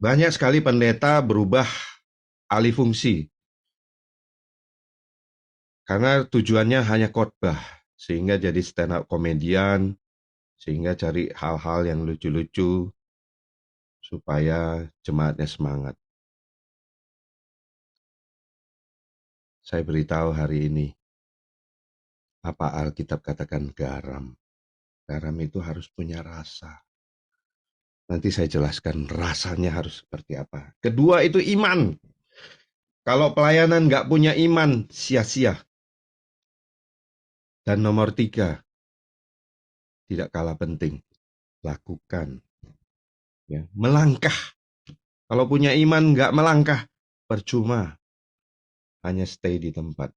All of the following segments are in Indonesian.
Banyak sekali pendeta berubah alih fungsi karena tujuannya hanya khotbah, sehingga jadi stand up komedian, sehingga cari hal-hal yang lucu-lucu supaya jemaatnya semangat. Saya beritahu hari ini, apa Alkitab katakan garam. Garam itu harus punya rasa. Nanti saya jelaskan rasanya harus seperti apa. Kedua itu iman. Kalau pelayanan nggak punya iman, sia-sia. Dan nomor tiga, tidak kalah penting, lakukan. Ya, melangkah. Kalau punya iman nggak melangkah, percuma. Hanya stay di tempat.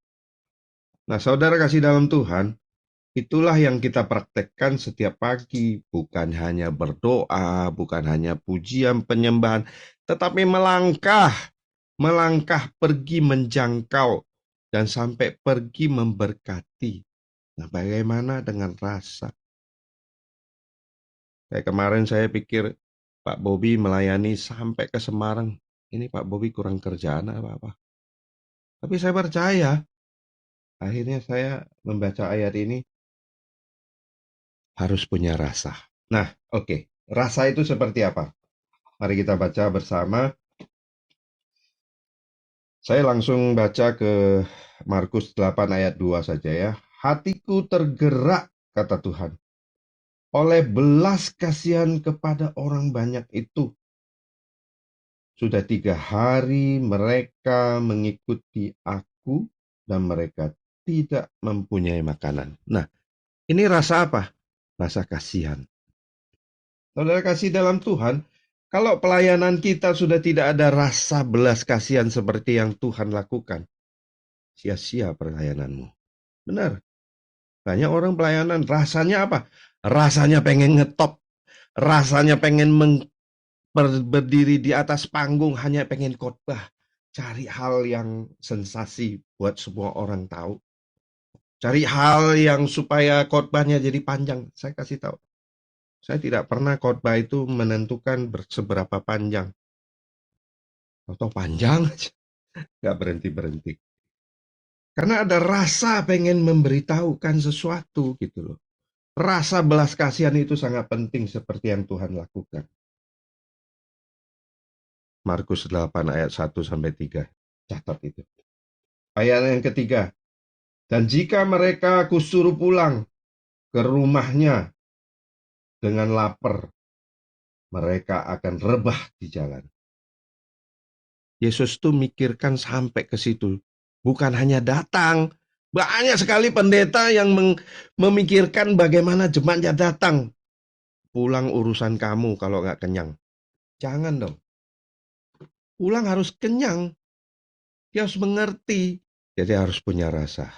Nah, saudara kasih dalam Tuhan, itulah yang kita praktekkan setiap pagi. Bukan hanya berdoa, bukan hanya pujian, penyembahan, tetapi melangkah. Melangkah pergi menjangkau dan sampai pergi memberkati. Nah, bagaimana dengan rasa? Kayak kemarin saya pikir Pak Bobi melayani sampai ke Semarang. Ini Pak Bobi kurang kerjaan apa-apa. Tapi saya percaya, akhirnya saya membaca ayat ini harus punya rasa. Nah, oke. Rasa itu seperti apa? Mari kita baca bersama. Saya langsung baca ke Markus 8 ayat 2 saja ya. Hatiku tergerak, kata Tuhan, oleh belas kasihan kepada orang banyak itu. Sudah 3 hari mereka mengikuti aku dan mereka tidak mempunyai makanan. Nah, ini rasa apa? Rasa kasihan. Saudara kasih dalam Tuhan, kalau pelayanan kita sudah tidak ada rasa belas kasihan seperti yang Tuhan lakukan, sia-sia pelayananmu. Benar. Banyak orang pelayanan rasanya apa? Rasanya pengen ngetop, rasanya pengen berdiri di atas panggung, hanya pengen khotbah. Cari hal yang sensasi buat semua orang tahu. Cari hal yang supaya khotbahnya jadi panjang. Saya kasih tahu. Saya tidak pernah khotbah itu menentukan seberapa panjang. Atau panjang aja. Gak berhenti-berhenti. Karena ada rasa pengen memberitahukan sesuatu gitu loh. Rasa belas kasihan itu sangat penting seperti yang Tuhan lakukan. Markus 8 ayat 1-3. Catat itu. Ayat yang ketiga. Dan jika mereka kusuruh pulang ke rumahnya dengan lapar, mereka akan rebah di jalan. Yesus tuh mikirkan sampai ke situ. Bukan hanya datang. Banyak sekali pendeta yang memikirkan bagaimana jemaatnya datang. Pulang urusan kamu kalau nggak kenyang. Jangan dong. Pulang harus kenyang. Dia harus mengerti. Jadi harus punya rasa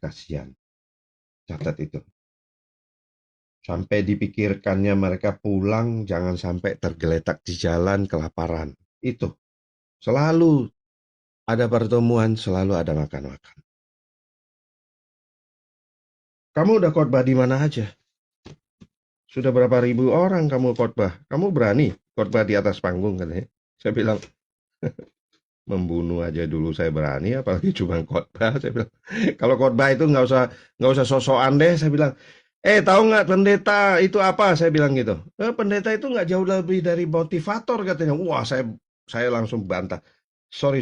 kasihan. Catat itu. Sampai dipikirkannya mereka pulang, jangan sampai tergeletak di jalan kelaparan. Itu. Selalu ada pertemuan, selalu ada makan-makan. Kamu udah khotbah di mana aja? Sudah berapa ribu orang kamu khotbah? Kamu berani khotbah di atas panggung katanya? Saya bilang, membunuh aja dulu saya berani, apalagi cuma khotbah. Saya bilang, kalau khotbah itu nggak usah sosokan deh. Saya bilang, tahu nggak pendeta itu apa? Saya bilang gitu. Pendeta itu nggak jauh lebih dari motivator katanya. Wah, saya langsung bantah. Sorry.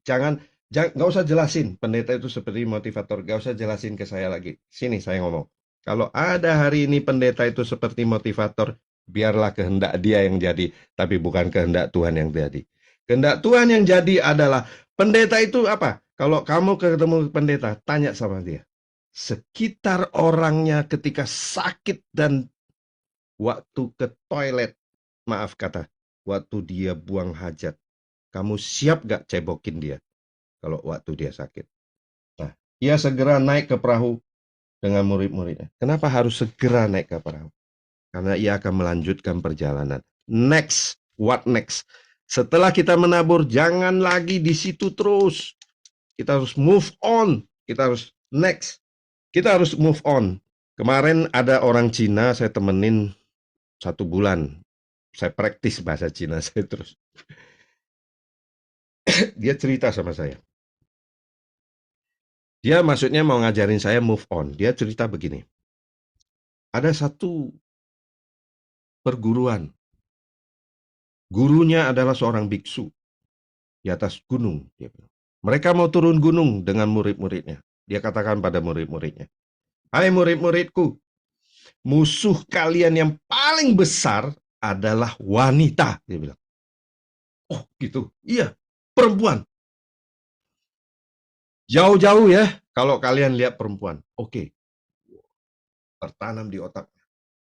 Jangan nggak usah jelasin. Pendeta itu seperti motivator. Nggak usah jelasin ke saya lagi. Sini saya ngomong. Kalau ada hari ini pendeta itu seperti motivator, biarlah kehendak dia yang jadi, tapi bukan kehendak Tuhan yang jadi. Kehendak Tuhan yang jadi adalah pendeta itu apa? Kalau kamu ketemu pendeta, tanya sama dia. Sekitar orangnya ketika sakit dan waktu ke toilet, maaf kata, waktu dia buang hajat, kamu siap gak cebokin dia kalau waktu dia sakit? Nah, ia segera naik ke perahu dengan murid-muridnya. Kenapa harus segera naik ke perahu? Karena ia akan melanjutkan perjalanan. Next, what next? Setelah kita menabur, jangan lagi di situ terus. Kita harus move on. Kita harus next. Kita harus move on. Kemarin ada orang Cina saya temenin 1 bulan. Saya praktis bahasa Cina saya terus. Dia cerita sama saya. Dia maksudnya mau ngajarin saya move on. Dia cerita begini. Ada satu perguruan. Gurunya adalah seorang biksu di atas gunung. Dia bilang. Mereka mau turun gunung dengan murid-muridnya. Dia katakan pada murid-muridnya. Hai murid-muridku, musuh kalian yang paling besar adalah wanita. Dia bilang. Oh gitu, iya, perempuan. Jauh-jauh ya, kalau kalian lihat perempuan. Oke, tertanam di otak.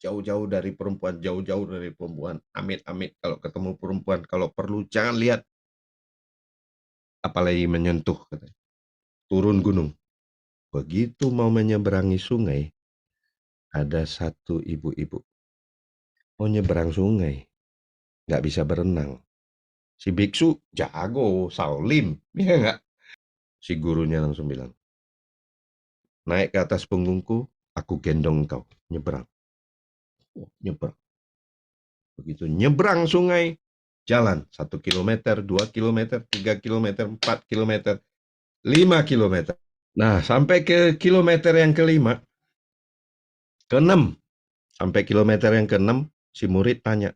Jauh-jauh dari perempuan, jauh-jauh dari perempuan. Amit-amit kalau ketemu perempuan, kalau perlu jangan lihat. Apalagi menyentuh. Turun gunung. Begitu mau menyeberangi sungai, ada satu ibu-ibu. Mau nyeberang sungai, nggak bisa berenang. Si biksu jago, Shaolin, ya nggak? Si gurunya langsung bilang, naik ke atas punggungku, aku gendong kau, nyeberang. Oh, nyeberang. Begitu nyebrang sungai, jalan 1 kilometer, 2 kilometer, 3 kilometer, 4 kilometer, 5 kilometer. Nah, sampai ke kilometer yang kelima, keenam, sampai kilometer yang keenam, si murid tanya,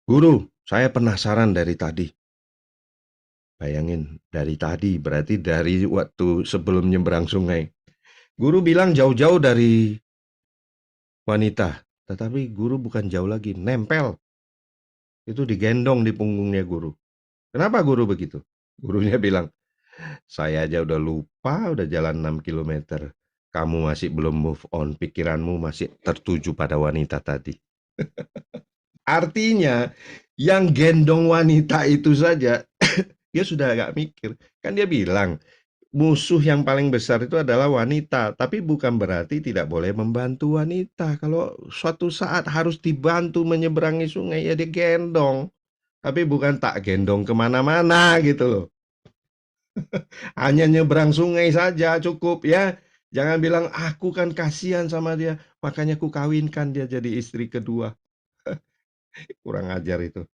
guru, saya penasaran dari tadi. Bayangin, dari tadi, berarti dari waktu sebelum nyebrang sungai. Guru bilang jauh-jauh dari wanita, tetapi guru bukan jauh lagi, nempel. Itu digendong di punggungnya guru. Kenapa guru begitu? Gurunya bilang, saya aja udah lupa, udah jalan 6 kilometer. Kamu masih belum move on, pikiranmu masih tertuju pada wanita tadi. Artinya, yang gendong wanita itu saja, dia sudah agak mikir. Kan dia bilang, musuh yang paling besar itu adalah wanita. Tapi bukan berarti tidak boleh membantu wanita. Kalau suatu saat harus dibantu menyeberangi sungai, ya dia gendong. Tapi bukan tak gendong kemana-mana gitu loh. Hanya nyebrang sungai saja cukup ya. Jangan bilang aku kan kasihan sama dia, makanya ku kawinkan dia jadi istri kedua. Kurang ajar itu.